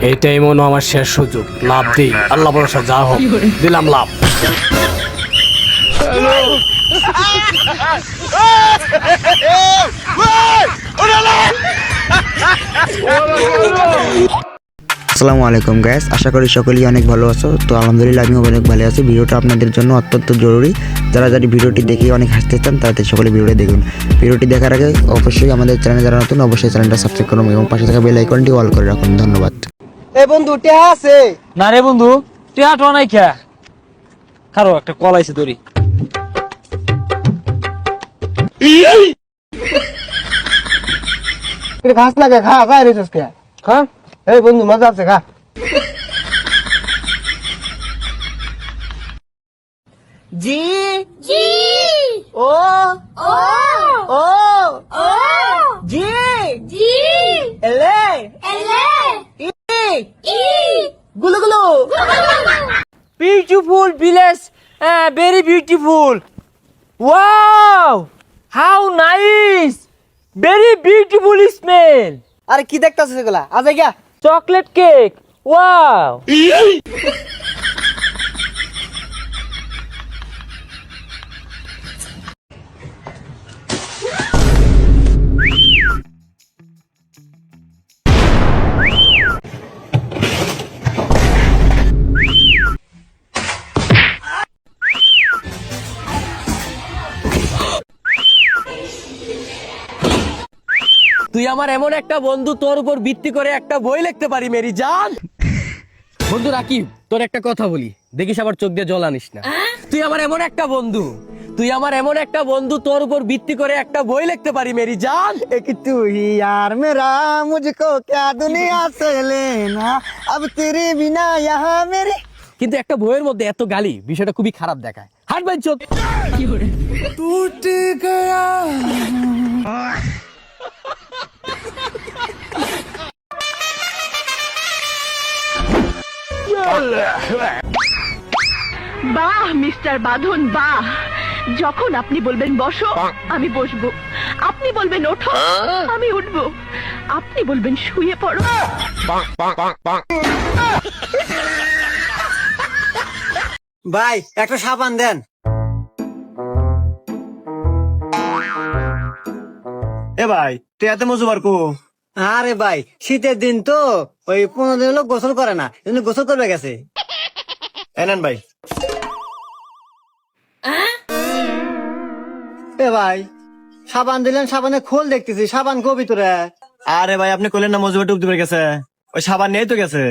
এইটাই মনে হয় আমার শেষ সুযোগ। লাভ দিই, আল্লাহ ভরসা যা হোক, দিলাম লাভ। আসসালামু আলাইকুম গাইস, আশা করি সকলেই অনেক ভালো আছো। তো আলহামদুলিল্লাহ আমিও অনেক ভালো আছি। ভিডিওটা আপনাদের জন্য অত্যন্ত জরুরি। যারা ভিডিওটি দেখে অনেক হাসতে চান তারা সকলে ভিডিওটি দেখুন। ভিডিওটি দেখার আগে অবশ্যই আমাদের চ্যানেলে যারা নতুন অবশ্যই চ্যানেলটা সাবস্ক্রাইব করুন এবং পাশে থাকা বেল আইকনটি অল করে রাখুন। ধন্যবাদ। এ বন্ধু টেহা আছে? না রে বন্ধু, তুই হাঁটো নাই খা খারো একটা কল আইছে তোরি। ঘাস লাগে, খা খা রে কে খা। এই বন্ধু মজা আছে, খা। জি জি ও ও ও ও জি জি এলে এলে ই ই গুলু গুলু। Beautiful village, very beautiful. Wow, how nice, very beautiful smell. আরে কি দেখতাছিস এগুলা? আজ গিয়া চকলেট কেক, ওয়াও। তুই আমার এমন একটা বন্ধু, তোর উপর ভিত্তি করে একটা বই লিখতে পারি মেরি জান। বন্ধু রাকিব, তোর একটা কথা বলি, দেখিস আবার চোখ দিয়ে জল আনিস না। তুই আমার এমন একটা বন্ধু, তুই আমার এমন একটা বন্ধু, তোর উপর ভিত্তি করে একটা বই লিখতে পারি মেরি জান। एक तू ही यार मेरा, मुझको क्या दुनिया से लेना, अब तेरे बिना यहाँ मेरी। কিন্তু একটা বইয়ের মধ্যে এত গালি, বিষয়টা খুবই খারাপ দেখায়। হাট ভাই চোখ टूट गया। বাহ মিস্টার বাঁধন, বাহ। যখন আপনি বলবেন বসো আমি বসবো, আপনি বলবেন ওঠো আমি উঠবো, আপনি বলবেন শুয়ে পড়ো। ভাই একটা সাবান দেন। এ ভাই তুই এত মজু বার কো? আরে ভাই শীতের দিন তো, ওই 15 দিন লোক গোসল করে না, এই জন্য গোসল করবে গেছে। এনেন ভাই। এ ভাই সাবান দিলেন, সাবানে খোল দেখতেছি, সাবান কো ভিতরে? আরে ভাই আপনি কইলেন না মজু বার ডুবতে গেছে, ওই সাবান নিয়েই তো গেছে।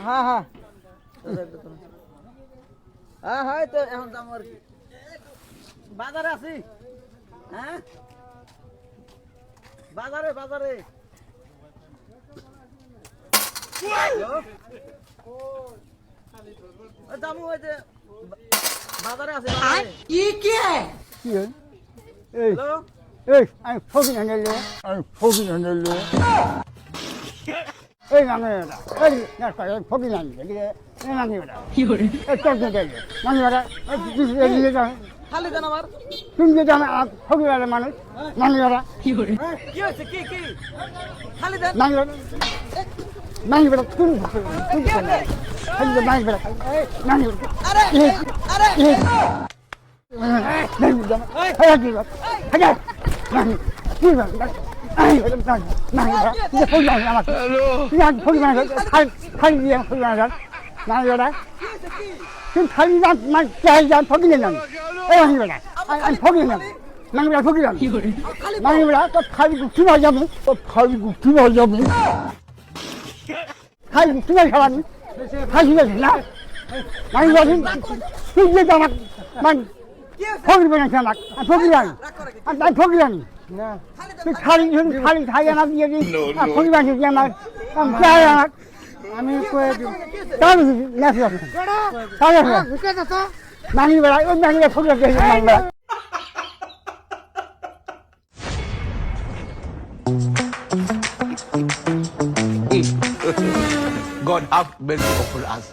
হ্যাঁ হ্যাঁ হ্যাঁ হ্যাঁ, তো এখন যাবো আর কি, বাজারে আছি। হ্যাঁ বাজারে বাজারে যাবো, ওই যে বাজারে আছে। আমি ফকির হান্ডেল, আমি ফকির হান্ডেল, এই নামে এই ফকির হান্ডেল নামি ওটা নামি ওটা খালি দেন আমার। তুমি যদি আমার ফকির মানুষ নামি ওটা কি হয়েছে? কি কি খালি দেন। নামি ওটা নামি ওটা তুমি নামি ওটা নামি ওটা আরে আরে ফকির বানাইছে আমাকে, ফকির আনি, আমি ফকির আনি। তুই খালি খালি খাই আমার দিয়ে দিই, ফকির বানিয়েছি আমার, আমার আমি নানি বেড়াই, ওই নানি ফকির বেড়াই। God have mercy upon us.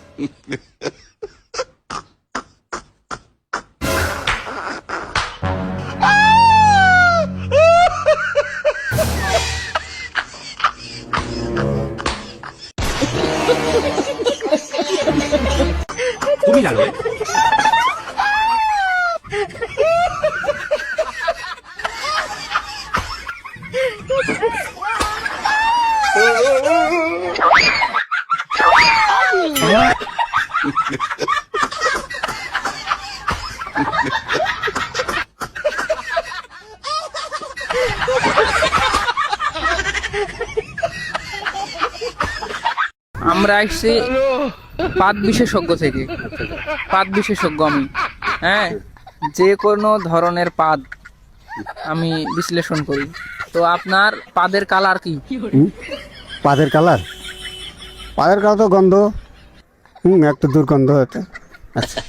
তুমি জানো আমরা আসছি পাদ বিশেষজ্ঞ থেকে। পাদ বিশেষজ্ঞ আমি, হ্যাঁ, যে কোনো ধরনের পাদ আমি বিশ্লেষণ করি। তো আপনার পাদের কালার কি? পাদের কালার তো গন্ধ, একটু দুর্গন্ধ হচ্ছে। আচ্ছা,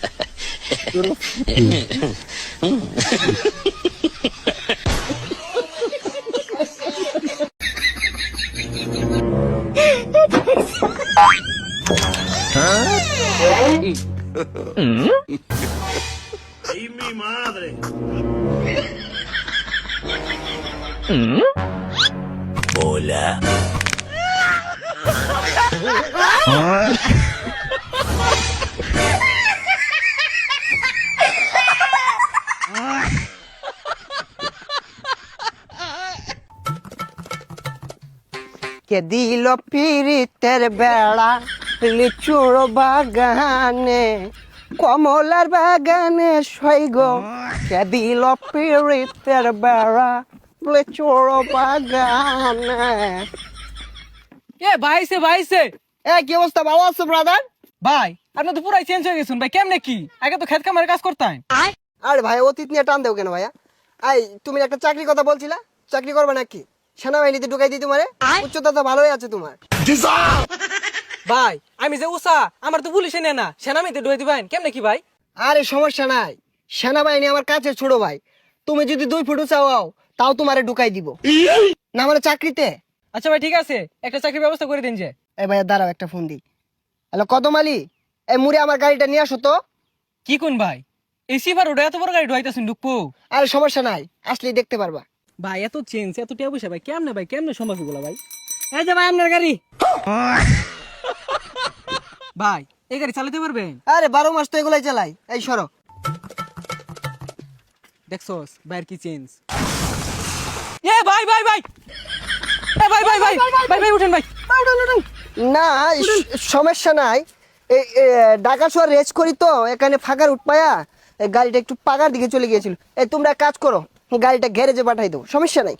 কে দিল পিরিতের বেড়া লিচুর বাগানে, কমলার বাগানে সৈগ। কে দিল পিরিতের বেড়া লিচুর বাগানে। ভাইছে এ কি অবস্থা, ভালো আছো ব্রাদার? ভাই আপনি তো পুরাই চেঞ্জ হয়ে গেছেন ভাই, কেমনে কি? আগে তো খেত কামারে কাজ করতেন। আরে ভাই অতীত নিয়ে টান দেও কেন ভাইয়া? তুমি একটা চাকরির কথা বলছিলা, চাকরি করবে নাকি? সেনাবাহিনীতে ঢুকাই দিই তোমারে? উচ্চতা তো ভালোই আছে তোমার। ভাই আমি যে উষা, আমার তো পুলিশে নেয় না, সেনামিতে ঢুকে দিবেন কেমনে কি ভাই? আরে সমস্যা নাই, সেনাবাহিনী আমার কাছে ছোট ভাই। তুমি যদি 2 ফুট উঁচা হও তাও তোমারে ঢুকাই দিব না, মানে চাকরিতে। আচ্ছা ভাই ঠিক আছে, একটা চাকরির ব্যবস্থা করে দিন যে। এই ভাইয়া দাঁড়াও, একটা ফোন দিই। হ্যালো কদম আলী, এই মুড়ে আমার গাড়িটা নিয়ে আসো তো। কি কোন ভাই, এই সিভার ওটা এত বড় গাড়ি ঢুকাইতেছেন ঢুকবো? আরে সমস্যা নাই, আসলেই দেখতে পারবা। ভাই এত চেঞ্জ, এত টিয়া পয়সা ভাই, কেমনে সম্ভব এগুলো ভাই? এই যে ভাই আপনার গাড়ি। ভাই এই গাড়ি চালাতে পারবেন? আরে 12 মাস তো এগুলাই চালাই। এই সরো। দেখছস ভাইয়ের কি চেঞ্জ। এ ভাই ভাই ভাই, এ ভাই ভাই ভাই ভাই ভাই উঠেন ভাই, উঠেন। না সমস্যা নাই, এই ঢাকা শহর রেস করি তো, এখানে ফাঁকার উঠপায়া গাড়িটা একটু পাকার দিকে চলে গিয়েছিল। এই তোমরা কাজ করো, গাড়িটা গ্যারেজে পাঠাই দাও, সমস্যা নাই।